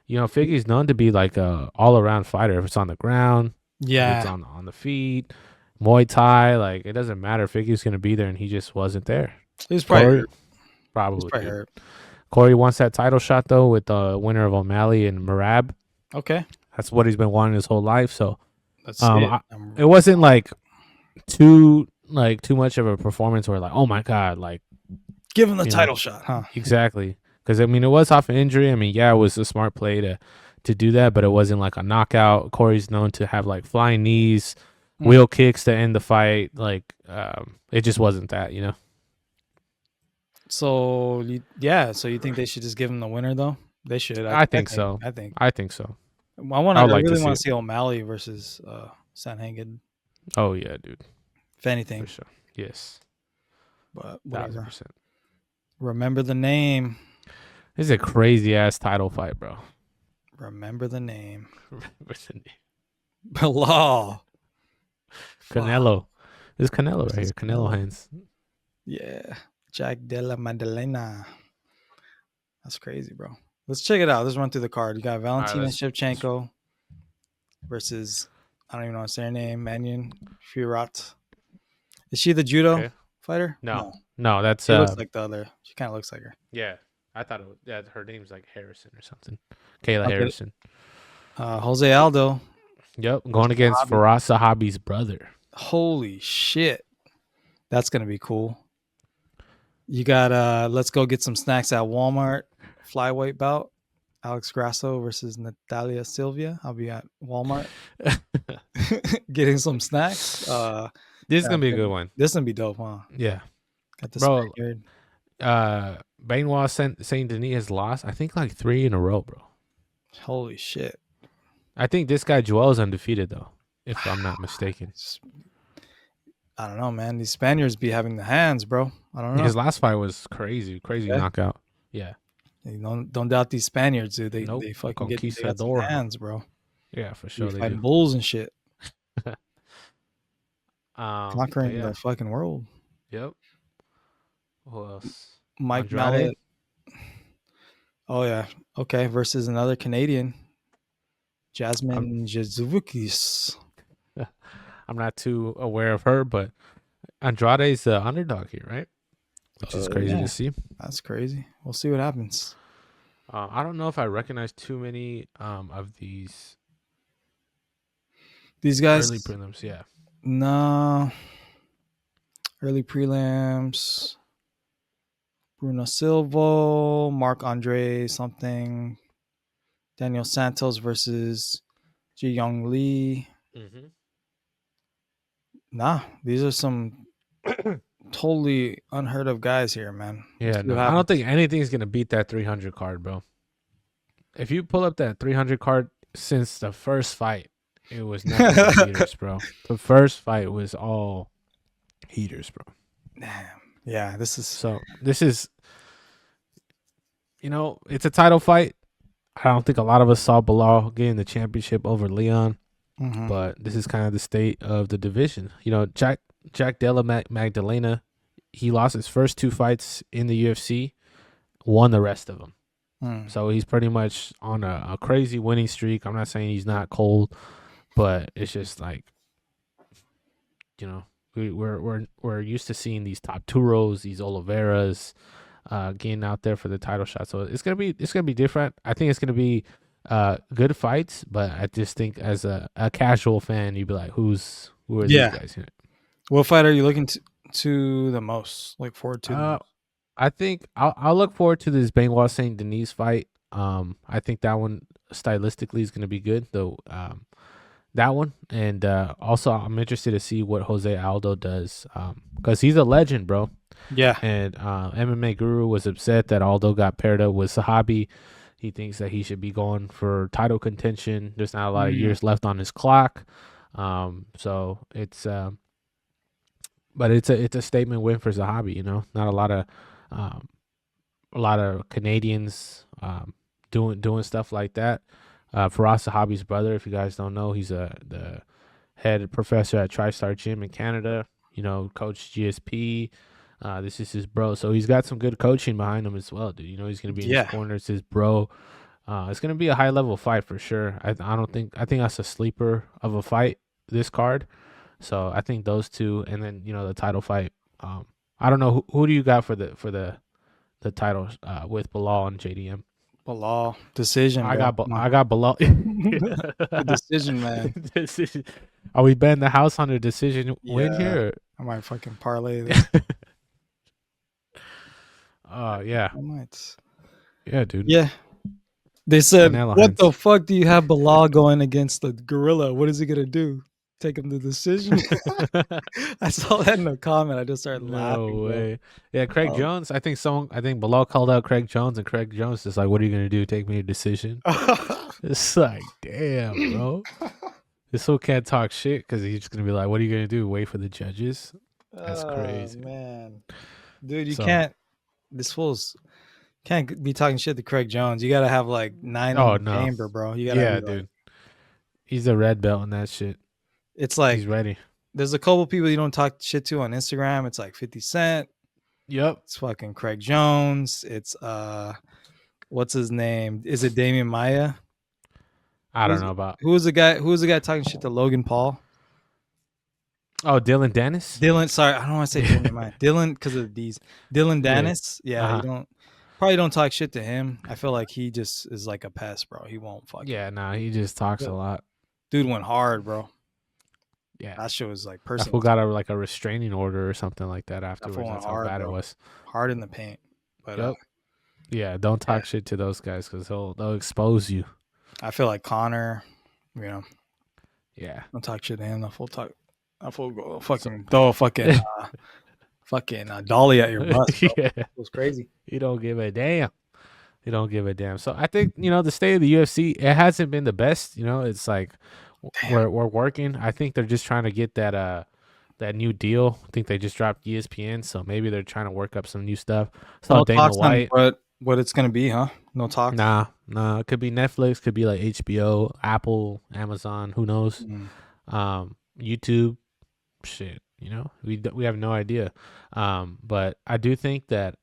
You know, Figgy's known to be like a all around fighter. If it's on the ground, yeah, if it's on the feet, Muay Thai, like it doesn't matter. Figgy's gonna be there, and he just wasn't there. he was probably hurt. Probably hurt. Corey wants that title shot though with the winner of O'Malley and Merab. Okay, that's what he's been wanting his whole life. So, it wasn't like too much of a performance where like, oh my god, like give him the title shot, huh? Exactly, because I mean it was off an injury. I mean, yeah, it was a smart play to do that, but it wasn't like a knockout. Corey's known to have like flying knees, wheel kicks to end the fight. Like, it just wasn't that, you know. So so you think they should just give him the winner though? They should. I think so. I think so. I really want to see O'Malley versus Sanhagen. Oh yeah, dude. If anything, for sure. Yes. But whatever. 1,000%. Remember the name. This is a crazy ass title fight, bro. Remember the name. Remember the name. Bilal. Canelo. This is Canelo right here. Canelo hands. Yeah. Jack Della Maddalena. That's crazy, bro. Let's check it out. Let's run through the card. You got Valentina Shevchenko versus, I don't even know how to say her name, Mannion Firat. Is she the judo fighter? No, that's she looks like the other. She kind of looks like her. Yeah, I thought it was. Yeah, her name's like Harrison or something. Kayla Harrison. Jose Aldo. Yep, going against Firas Zahabi's brother. Holy shit, that's gonna be cool. You got let's go get some snacks at Walmart. Flyweight bout. Alex Grasso versus Natalia Silvia. I'll be at Walmart getting some snacks. This is gonna be a good one. This is gonna be dope, huh? Yeah. Got this bro. Benoit Saint Denis has lost, I think, like 3 in a row, bro. Holy shit. I think this guy Joel is undefeated though, if I'm not mistaken. I don't know, man. These Spaniards be having the hands, bro. I don't know. His last fight was crazy knockout. Yeah. Don't doubt these Spaniards, dude. They fucking get some hands, bro. Yeah, for sure. They fighting bulls and shit. Conquering the fucking world. Yep. Who else? Mike Mallet. Oh yeah. Okay. Versus another Canadian, Jasmine Jezuvukis. I'm not too aware of her, but Andrade's the underdog here, right? Which is crazy to see. That's crazy. We'll see what happens. I don't know if I recognize too many of these guys. Early prelims, yeah. No. Early prelims. Bruno Silva, Mark Andre something. Daniel Santos versus Ji Young Lee. Mm-hmm. Nah, these are some totally unheard of guys here, man. Yeah, no, I don't think anything's gonna beat that 300 card, bro. If you pull up that 300 card since the first fight, it was nothing but heaters, bro. The first fight was all heaters, bro. Damn. Yeah, this is, you know, it's a title fight. I don't think a lot of us saw Bilal getting the championship over Leon, but this is kind of the state of the division. You know, Jack Della Magdalena, he lost his first 2 fights in the UFC, won the rest of them. So he's pretty much on a crazy winning streak. I'm not saying he's not cold, but it's just like, you know, we're used to seeing these top Turos, these Oliveras, getting out there for the title shot. So it's gonna be different. I think it's gonna be good fights, but I just think as a casual fan, you'd be like, who are these guys here? What fight are you looking to the most? Like forward to? The most? I think I'll look forward to this Benoit Saint Denis fight. I think that one stylistically is gonna be good though. That one, and also I'm interested to see what Jose Aldo does, because he's a legend, bro. Yeah. And MMA Guru was upset that Aldo got paired up with Zahabi. He thinks that he should be going for title contention. There's not a lot of years left on his clock, so it's but it's a statement win for Zahabi. You know, not a lot of Canadians doing stuff like that. Faraz Sahabi's brother, if you guys don't know, he's the head professor at TriStar Gym in Canada. Coach GSP. This is his bro, so he's got some good coaching behind him as well, dude. He's gonna be in his corner. It's his bro. It's gonna be a high level fight for sure. I think that's a sleeper of a fight, this card. So I think those two, and then the title fight. I don't know who do you got for the title with Bilal and JDM. Bilal decision. I got Bilal. The decision, man. Decision. Are we betting the house on a decision win here? I might fucking parlay this. Yeah. I might. Yeah, dude. Yeah. They said, Vanilla what Hines. the fuck do you have Bilal going against the gorilla? What is he going to do? Take him to the decision? I saw that in the comment. I just started laughing. No way. Bro. Yeah, Craig Jones. I think Bilal called out Craig Jones, and Craig Jones is like, what are you going to do? Take me to decision? It's like, damn, bro. This fool can't talk shit because he's just going to be like, what are you going to do? Wait for the judges? That's crazy. Man. Dude, you can't. This fool's can't be talking shit to Craig Jones. You got to have like 9 in the chamber, bro. You gotta dude. He's a red belt in that shit. It's like he's ready. There's a couple people you don't talk shit to on Instagram. It's like 50 Cent. Yep. It's fucking Craig Jones. It's what's his name? Is it Damian Maya? I don't know about. Who was the guy talking shit to Logan Paul? Oh, Dylan Dennis? Sorry, I don't want to say Damian Maya. Dylan, because of these. Dylan Dennis. Yeah, you don't talk shit to him. I feel like he just is like a pest, bro. He won't fuck. Yeah, nah, he just talks a lot. Dude went hard, bro. Yeah, that shit was like personal. I forgot a restraining order or something like that afterwards. That's how bad it was. Hard in the paint. But yeah, don't talk shit to those guys because they'll expose you. I feel like Connor, yeah, don't talk shit to him. I full go fucking throw a fucking dolly at your butt. Yeah, it was crazy. You don't give a damn. You don't give a damn. So I think the state of the UFC, it hasn't been the best. It's like. We're working. I think they're just trying to get that new deal. I think they just dropped ESPN, so maybe they're trying to work up some new stuff. So Dana White, what it's gonna be, huh? No talk. Nah. It could be Netflix, could be like HBO, Apple, Amazon. Who knows? YouTube, shit. We have no idea. But I do think that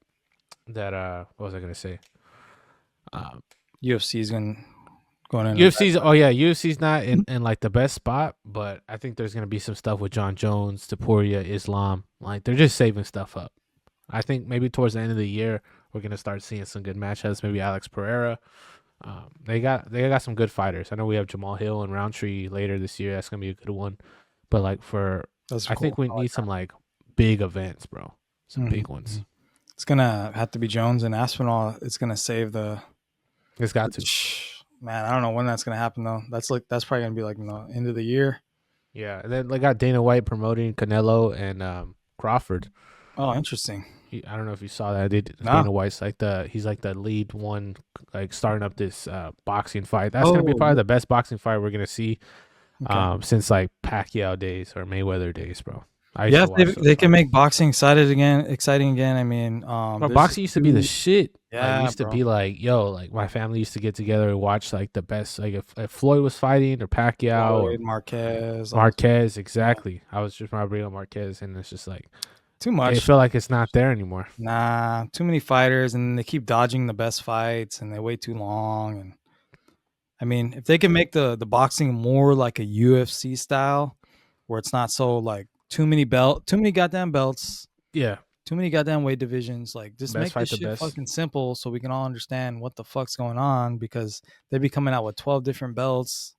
what was I gonna say? UFC is going in. UFC's not in like the best spot, but I think there's gonna be some stuff with John Jones, Taporia, Islam. Like they're just saving stuff up. I think maybe towards the end of the year we're gonna start seeing some good matchups. Maybe Alex Pereira. They got some good fighters. I know we have Jamal Hill and Roundtree later this year. That's gonna be a good one. But like I think we need some like big events, bro. Some big ones. It's gonna have to be Jones and Aspinall. It's gonna save the. It's got to. Man, I don't know when that's gonna happen though. That's probably gonna be like end of the year. Yeah, and then they got Dana White promoting Canelo and Crawford. Oh, interesting. I don't know if you saw that. Dana White's he's like the lead one, like starting up this boxing fight. That's gonna be probably the best boxing fight we're gonna see since like Pacquiao days or Mayweather days, bro. They can make boxing exciting again. I mean, boxing used to be the shit. Yeah, it used to be like, like my family used to get together and watch like the best. Like if Floyd was fighting or Pacquiao or Marquez, exactly. I was just bringing up Marquez, and it's just like too much. I feel like it's not there anymore. Nah, too many fighters, and they keep dodging the best fights, and they wait too long. And I mean, if they can make the boxing more like a UFC style, where it's not so like. Too many goddamn belts. Yeah. Too many goddamn weight divisions. Like, just make this shit fucking simple so we can all understand what the fuck's going on, because they be coming out with 12 different belts.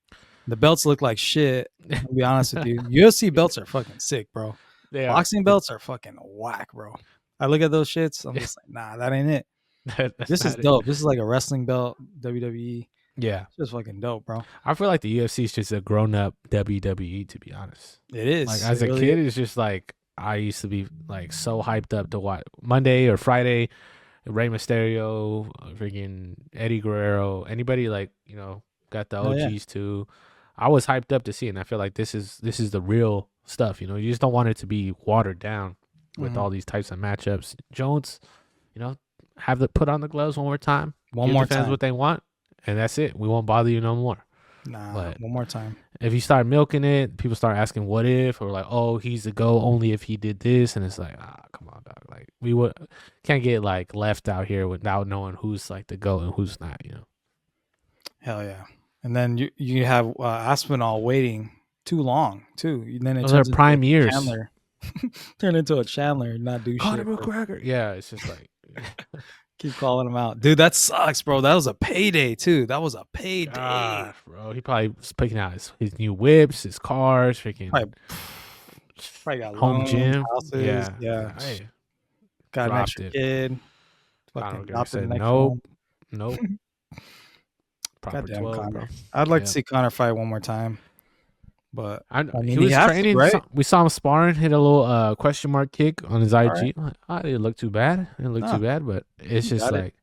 The belts look like shit. To be honest with you, UFC belts are fucking sick, bro. Boxing belts are fucking whack, bro. I look at those shits. I'm just like, nah, that ain't it. This is dope. This is like a wrestling belt, WWE. Yeah. It's just fucking dope, bro. I feel like the UFC is just a grown-up WWE, to be honest. It is. Like, as a kid, it's just like, I used to be like so hyped up to watch Monday or Friday, Rey Mysterio, freaking Eddie Guerrero, anybody like, got the OGs too. I was hyped up to see it, and I feel like this is the real stuff, you just don't want it to be watered down with all these types of matchups. Jones, have to put on the gloves one more time. Give the fans what they want. and that's it. We won't bother you no more. Nah, But one more time. if you start milking it, people start asking what if, or like, oh, he's the GOAT only if he did this, and it's like, come on, dog. Like we can't get like left out here without knowing who's like the GOAT and who's not. Hell yeah. And then you have Aspinall waiting too long too. And then it Those are turns into prime a years. Chandler. Turn into a Chandler and not do Conor shit. McGregor. Yeah, it's just like keep calling him out. Dude, that sucks, bro. That was a payday too. That was a payday. gosh, bro. He probably was picking out his new whips, his cars, freaking Probably got home loans, gym. houses. Yeah. Hey, Got an dropped extra it. kid. Conor Fucking McGregor dropped the said next nope, home. nope. Proper Goddamn 12, Conor. bro. I'd like to see Conor fight one more time. But he was training. right? We saw him sparring, hit a little question mark kick on his IG. Right. Like, it didn't look too bad. It didn't look too bad, but it's just like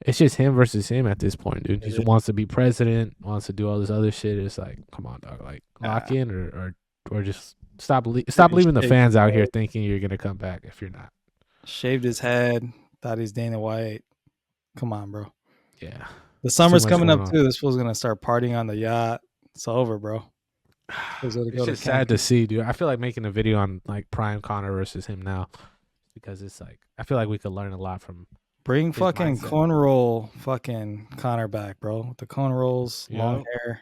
it's just him versus him at this point, dude. He just wants to be president, wants to do all this other shit. It's like, come on, dog. Like lock in or just stop leaving the fans out here thinking you're gonna come back if you're not. Shaved his head, thought he's Dana White. Come on, bro. Yeah. The summer's coming up too. This fool's gonna start partying on the yacht. It's over, bro. It's just sad to see, dude. I feel like making a video on like prime Conor versus him now because it's like I feel like we could learn a lot from. Bring fucking cornroll fucking Conor back, bro. With the cornrows, long hair.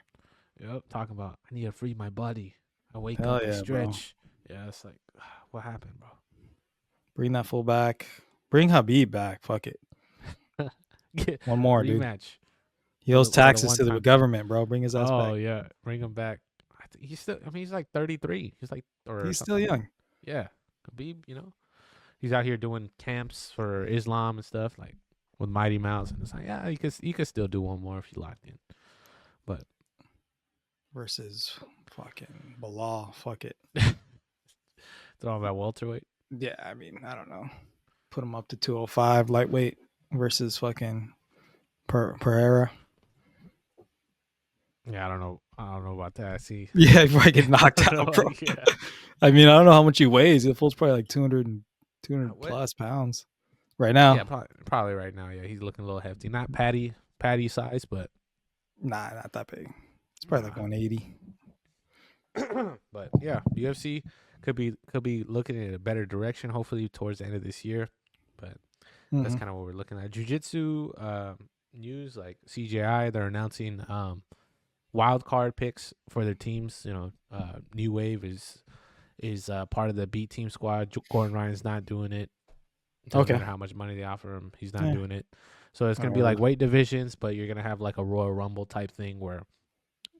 Yep. Talking about I need to free my body. I wake up and stretch. Bro. Yeah, it's like what happened, bro? Bring that fool back. Bring Habib back. Fuck it. One more, dude. He owes taxes to the government, bro. Bring his ass back. Oh yeah, bring him back. He's still. I mean, he's like 33. He's still young. Yeah, Khabib. He's out here doing camps for Islam and stuff, like with Mighty Mouse, and it's like, yeah, you could still do one more if you locked in. But versus fucking Bilal, fuck it. Throw him at welterweight. Yeah, I mean, I don't know. Put him up to 205 lightweight versus fucking Pereira. Yeah, I don't know about that. See, yeah, he probably get knocked out, bro. Yeah. I mean, I don't know how much he weighs. The fool's probably like 200 plus pounds right now. Yeah, probably right now. Yeah, he's looking a little hefty. Not patty size, but not that big. It's probably like 180. But yeah, UFC could be looking in a better direction. Hopefully towards the end of this year. But that's kind of what we're looking at. Jiu-Jitsu news, like CJI, they're announcing wild card picks for their teams. New Wave is part of the B team squad. Gordon Ryan's not doing it. Doesn't matter how much money they offer him, he's not doing it. So it's gonna be like weight divisions, but you're gonna have like a Royal Rumble type thing where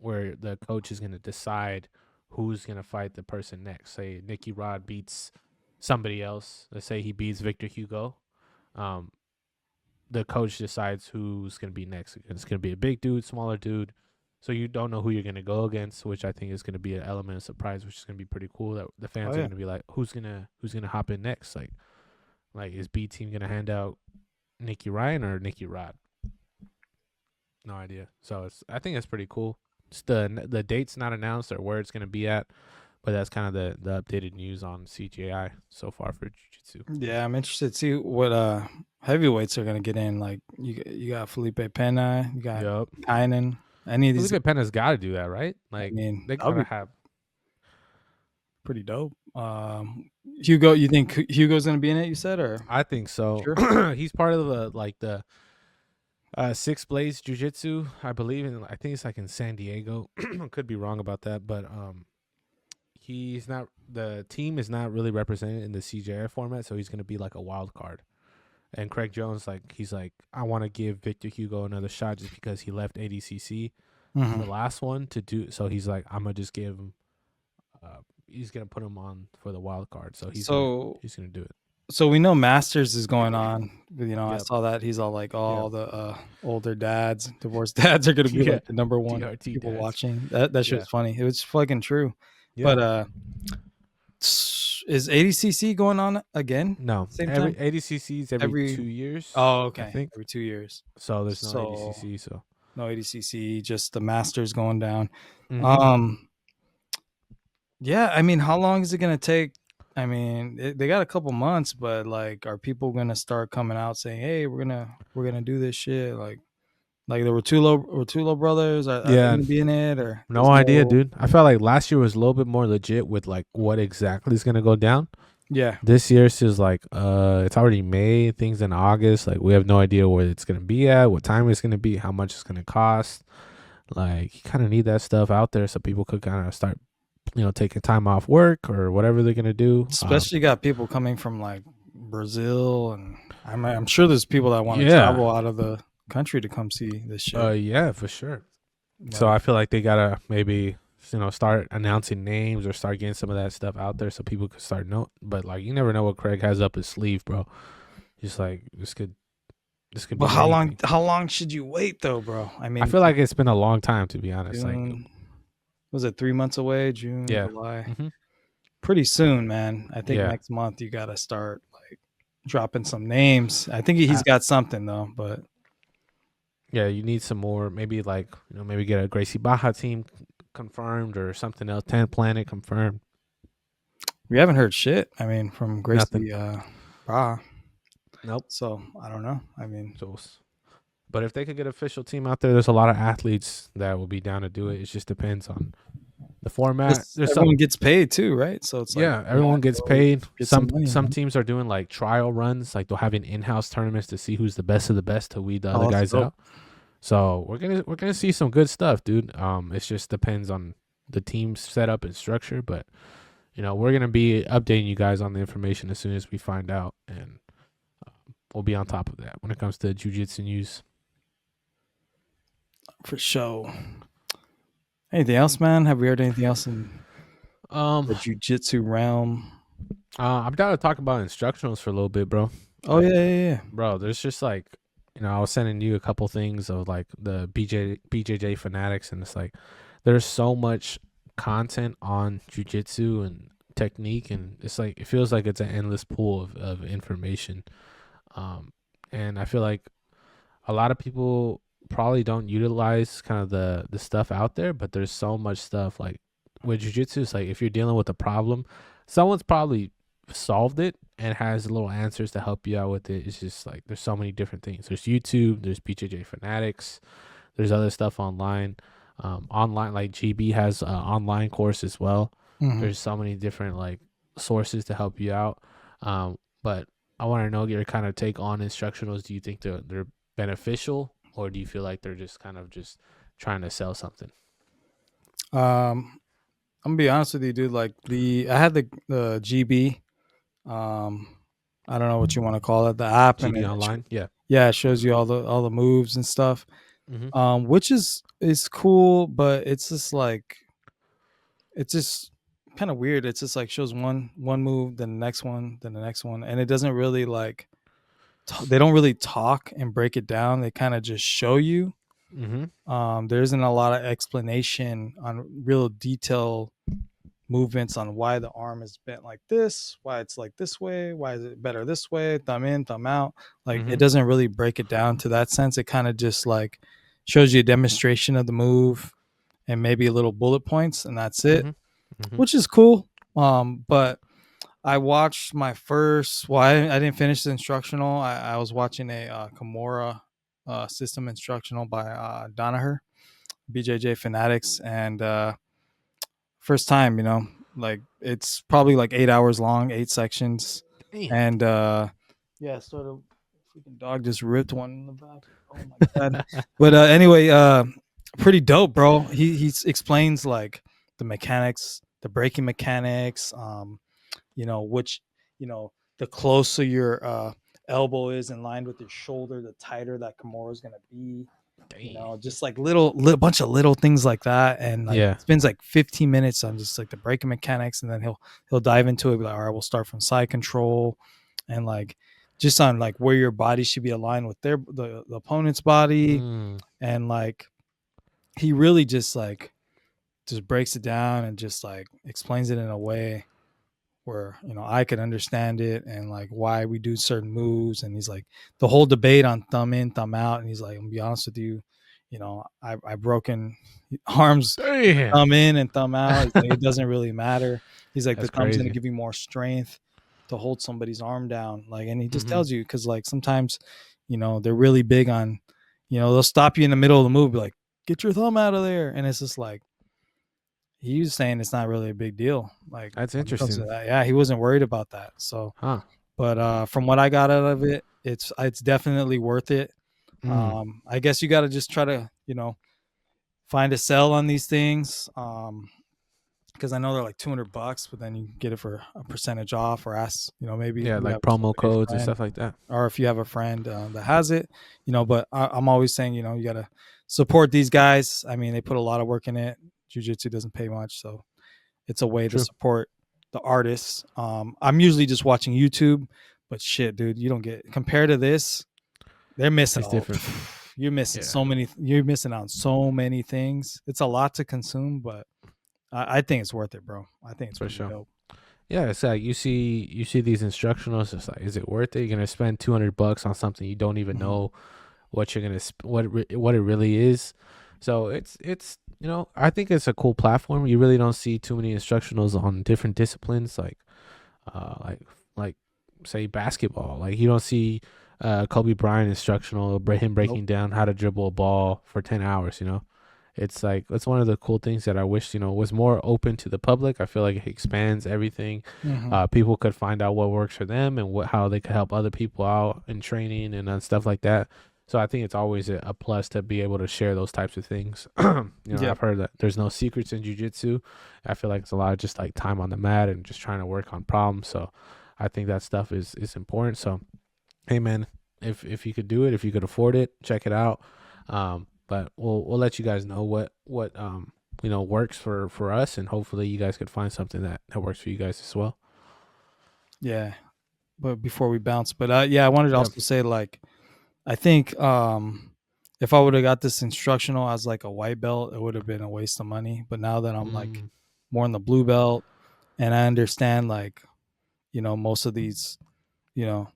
the coach is gonna decide who's gonna fight the person next. Say Nicky Rod beats somebody else. Let's say he beats Victor Hugo. The coach decides who's gonna be next. It's gonna be a big dude, smaller dude. So you don't know who you're going to go against, which I think is going to be an element of surprise, which is going to be pretty cool. That the fans are going to be like, who's gonna hop in next? Like is B team going to hand out Nicky Ryan or Nicky Rod? No idea. So I think it's pretty cool. Just the date's not announced or where it's going to be at, but that's kind of the updated news on CGI so far for Jiu-Jitsu. Yeah, I'm interested to see what heavyweights are going to get in. Like you got Felipe Pena, you got Kynan. Any of these Felipe Pena's got to do that, right? Like, I mean, they gotta have pretty dope. Hugo, you think Hugo's gonna be in it? You said, or I think so. Sure. He's part of the Six Blades Jiu-Jitsu, I believe, and I think it's like in San Diego. Could be wrong about that, but he's not. The team is not really represented in the CJI format, so he's gonna be like a wild card. And Craig Jones, he's like, I want to give Victor Hugo another shot just because he left ADCC the last one to do. So he's like, I'm gonna just give him. He's gonna put him on for the wild card. So he's gonna do it. So we know Masters is going on. I saw that he's all like all the older dads, divorced dads are gonna be like the number one DRT people dads. Watching. That shit was funny. It was fucking true. Yeah. But is ADCC going on again? No. ADCC is every 2 years. Oh, okay. I think every 2 years. So there's no ADCC. So no ADCC, just the Masters going down. Mm-hmm. Yeah, I mean, how long is it gonna take? I mean, they got a couple months, but like, are people gonna start coming out saying, "Hey, we're gonna do this shit"? Like, Like the Rotulo brothers, are they Yeah, gonna be in it or no there's idea, dude. I felt like last year was a little bit more legit with like what exactly is gonna go down. Yeah. This year's is like it's already May, things in August. Like we have no idea where it's gonna be at, what time it's gonna be, how much it's gonna cost. Like you kind of need that stuff out there so people could kind of start, taking time off work or whatever they're gonna do. Especially got people coming from like Brazil, and I'm sure there's people that want to Yeah. travel out of the country to come see this shit. Yeah, for sure. So I feel like they gotta maybe start announcing names or start getting some of that stuff out there so people could start know. But like you never know what Craig has up his sleeve, bro. Just like this could But be how anything. long should you wait though, bro? I mean, I feel like it's been a long time, to be honest. June, was it 3 months away? June, Yeah. July. Mm-hmm. Pretty soon, man. I think next month you gotta start like dropping some names. I think he's got something though, but yeah, you need some more. Maybe like maybe get a Gracie Baja team confirmed or something else. 10th Planet confirmed. we haven't heard shit. I mean, from Gracie Baja. Nope. So I don't know. I mean, but if they could get an official team out there, there's a lot of athletes that will be down to do it. It just depends on the format. Everyone gets paid too, right? So it's like everyone gets paid. Get some money, some man. teams are doing like trial runs, like they'll have in-house tournaments to see who's the best of the best to weed the other guys dope. out. So we're gonna see some good stuff, dude. It just depends on the team's setup and structure, but we're gonna be updating you guys on the information as soon as we find out, and we'll be on top of that when it comes to jiu-jitsu news. For sure. Anything else, man? Have we heard anything else in the jiu-jitsu realm? I'm down to talk about instructionals for a little bit, bro. Oh yeah. Bro, there's just like I was sending you a couple things of like the BJJ fanatics, and it's like there's so much content on jiu-jitsu and technique, and it's like it feels like it's an endless pool of information. And I feel like a lot of people probably don't utilize kind of the stuff out there, but there's so much stuff like with jiu-jitsu. It's like if you're dealing with a problem, someone's probably solved it and has little answers to help you out with it. It's just like there's so many different things. There's YouTube, there's BJJ fanatics, there's other stuff online. Online, like GB has an online course as well. Mm-hmm. There's so many different like sources to help you out. But I want to know your kind of take on instructionals. Do you think they're beneficial, or do you feel like they're just kind of just trying to sell something? I'm gonna be honest with you, dude. Like I had the GB. I don't know what you want to call it, the app, GB and online. Yeah, it shows you all the moves and stuff. Mm-hmm. Which is cool, but it's just like it's just kind of weird. It's just like shows one move, then the next one, then the next one, and it doesn't really like they don't really talk and break it down. They kind of just show you. Mm-hmm. There isn't a lot of explanation on real detail movements on why the arm is bent like this, why it's like this way, why is it better this way, thumb in, thumb out. Like it doesn't really break it down to that sense. It kind of just like shows you a demonstration of the move and maybe a little bullet points, and that's it, which is cool. But I watched my first. Well, I didn't finish the instructional. I was watching a Kimura system instructional by Donaher, BJJ Fanatics, and first time, like it's probably like 8 hours long, 8 sections. Damn. And yeah, sort of freaking dog just ripped one in the back. Oh my god. But anyway, pretty dope, bro. He explains like the mechanics, the braking mechanics, which the closer your elbow is in line with your shoulder, the tighter that Kimura is gonna be. Just like little bunch of little things like that, and like it spends like 15 minutes on just like the braking mechanics, and then he'll dive into it. Be like, all right, we'll start from side control, and like just on like where your body should be aligned with the opponent's body, and like he really just breaks it down and just like explains it in a way where I could understand it, and like why we do certain moves. And he's like the whole debate on thumb in, thumb out, and he's like, I'm gonna be honest with you, I broken arms. Damn. Thumb in and thumb out. It doesn't really matter. He's like, That's the thumb's crazy. gonna give you more strength to hold somebody's arm down. Like, and he just tells you, because like sometimes they're really big on they'll stop you in the middle of the move, be like, get your thumb out of there. And it's just like, he was saying it's not really a big deal. Like That's when it comes to interesting. that. Yeah, he wasn't worried about that. So, Huh. but from what I got out of it, it's definitely worth it. Mm. I guess you got to just try to, find a sell on these things. Because I know they're like $200, but then you get it for a percentage off, or ask, maybe Yeah, you like have promo somebody, a codes and friend, stuff like that. or if you have a friend that has it, but I'm always saying, you got to support these guys. I mean, they put a lot of work in it. Jiu-Jitsu doesn't pay much, so it's a way to True. support the artists. I'm usually just watching YouTube, but shit, dude, you don't get, compared to this, they're missing It's different. You're missing Yeah. you're missing out on so many things. It's a lot to consume, but I think it's worth it, bro. I think it's For pretty sure. dope. Yeah, it's like you see these instructionals. It's like, is it worth it? You're gonna spend $200 on something you don't even Mhm. know what you're gonna what it really is. So it's I think it's a cool platform. You really don't see too many instructionals on different disciplines, like uh like like say basketball. Like you don't see Kobe Bryant instructional, him Nope. breaking down how to dribble a ball for 10 hours. It's like it's one of the cool things that I wish was more open to the public. I feel like it expands everything. Mhm. People could find out what works for them and how they could help other people out in training and stuff like that. So I think it's always a plus to be able to share those types of things. Yep. I've heard that there's no secrets in jiu-jitsu. I feel like it's a lot of just like time on the mat and just trying to work on problems. So I think that stuff is important. So hey man, if you could do it, if you could afford it, check it out. But we'll let you guys know what works for us, and hopefully you guys could find something that works for you guys as well. Yeah. But before we bounce, but yeah, I wanted to Yep. also say, like, I think if I would have got this instructional as like a white belt, it would have been a waste of money. But now that I'm like more in the blue belt, and I understand, like, most of these, you know,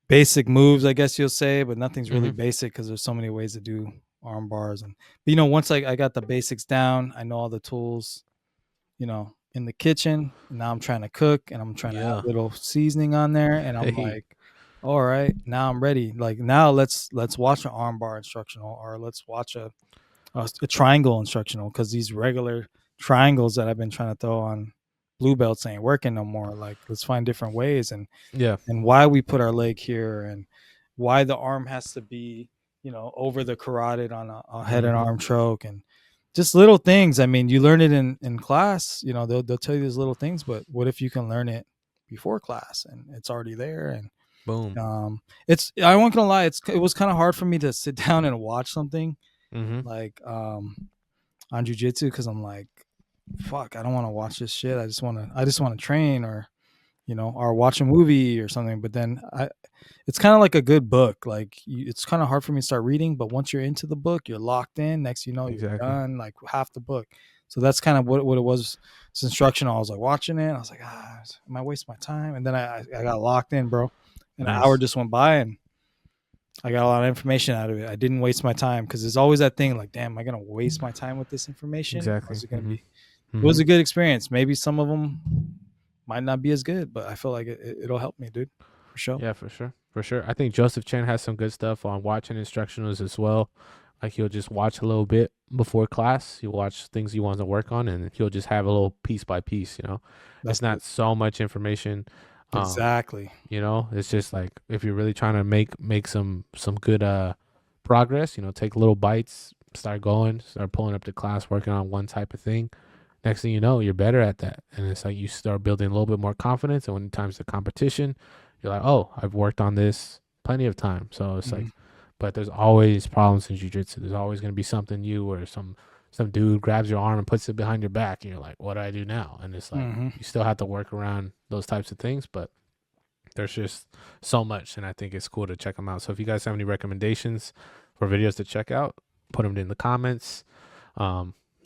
basic moves, I guess you'll say, but nothing's really basic because there's so many ways to do arm bars. And once I got the basics down, I know all the tools, in the kitchen. And now I'm trying to cook, and I'm trying to add Yeah. a little seasoning on there, and I'm Hey. like, all right, now I'm ready. Like, now let's watch an arm bar instructional, or let's watch a triangle instructional, because these regular triangles that I've been trying to throw on blue belts ain't working no more. Like, let's find different ways, and Yeah. why we put our leg here, and why the arm has to be, over the carotid on a head and arm choke, and just little things. I mean, you learn it in class, they'll tell you these little things, but what if you can learn it before class and it's already there? And Boom. I won't gonna lie, it was kind of hard for me to sit down and watch something like on jiu-jitsu, because I'm like, fuck, I don't want to watch this shit. I just want to train, or or watch a movie or something. But then it's kind of like a good book. Like, it's kind of hard for me to start reading, but once you're into the book, you're locked in. Next, you're Exactly. done like half the book. So that's kind of what it was. It's instructional. I was like watching it. I was like, am I wasting my time? And then I got locked in, bro. An hour Nice. just went by, and I got a lot of information out of it. I didn't waste my time, because there's always that thing like, damn, am I gonna waste my time with this information? Or Exactly. is it gonna be? It was a good experience. Maybe some of them might not be as good, but I feel like it'll help me, dude, for sure. Yeah, for sure. For sure. I think Joseph Chen has some good stuff on watching instructionals as well. Like, he'll just watch a little bit before class. He'll watch things he wants to work on, and he'll just have a little piece by piece. That's It's not so much information. exactly. It's just like, if you're really trying to make some good progress, take little bites, start pulling up to class, working on one type of thing. Next thing you know, you're better at that. And it's like you start building a little bit more confidence. And when it comes to competition, you're like, oh, I've worked on this plenty of time. So it's like, but there's always problems in jiu-jitsu. There's always going to be something new, or some dude grabs your arm and puts it behind your back. And you're like, what do I do now? And it's like, you still have to work around those types of things, but there's just so much. And I think it's cool to check them out. So if you guys have any recommendations for videos to check out, put them in the comments.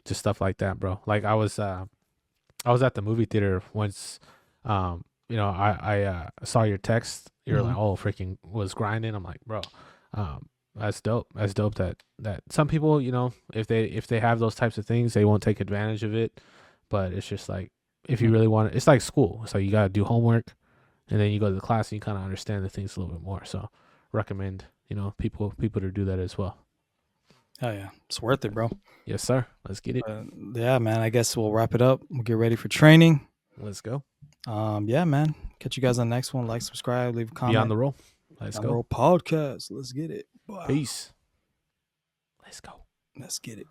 Just stuff like that, bro. Like, I was at the movie theater once. I saw your text. You're like, oh, freaking was grinding. I'm like, bro, that's dope. That's dope that some people, if they have those types of things, they won't take advantage of it. But it's just like, if you really want it, it's like school. It's like you gotta do homework, and then you go to the class and you kind of understand the things a little bit more. So recommend, people to do that as well. Oh yeah, it's worth it, bro. Yes, sir. Let's get it. Yeah, man. I guess we'll wrap it up. We'll get ready for training. Let's go. Yeah, man. Catch you guys on the next one. Like, subscribe, leave a comment. Beyond the Roll. Let's go. Roll podcast. Let's get it. Bye. Peace. Let's go. Let's get it.